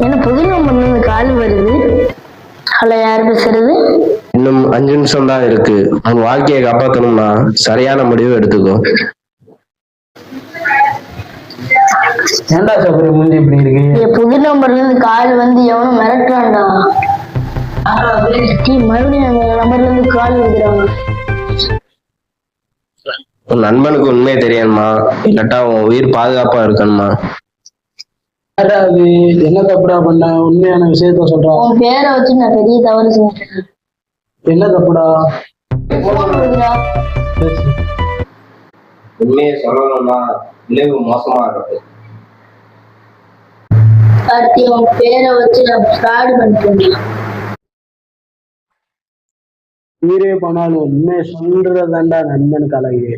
என்ன புது நம்பர்ல இருந்து கால் வருது? ஹலோ, யார் பேசுறது? இன்னும் 5 நிமிஷம் தான் இருக்கு. உன் வாழ்க்கையை காப்பாத்தணும்னா சரியான முடிவு எடுத்துக்கோ. ஏன்டா சபரி மூஞ்சி இப்படி இருக்கு? புது நம்பர்ல இருந்து கால் வந்து எவனும் மிரட்டுறான்டா. மறுபடியும் அந்த நம்பர்ல இருந்து கால் வந்துடுறாங்க. உன் நண்பனுக்கு உண்மையை தெரியணுமா, இல்லாட்டா உன் உயிர் பாதுகாப்பா இருக்கணுமா? அது என்ன தப்புடா பண்ண? உண்மையான விஷயத்த சொல்றான். உன் பேரை வச்சு நான் பெரிய தவறு செஞ்சேன். என்ன தப்புடா? உண்மையை சொல்லணும்னா விளைவு மோசமா இருக்கும். கார்த்தி, உன் பேரை வச்சு நான் ஃப்ராட் பண்ணிட்டேன். உயிரே போனாலும் உண்மையை சொல்றதாண்டா நண்பனுக்கு அழகு.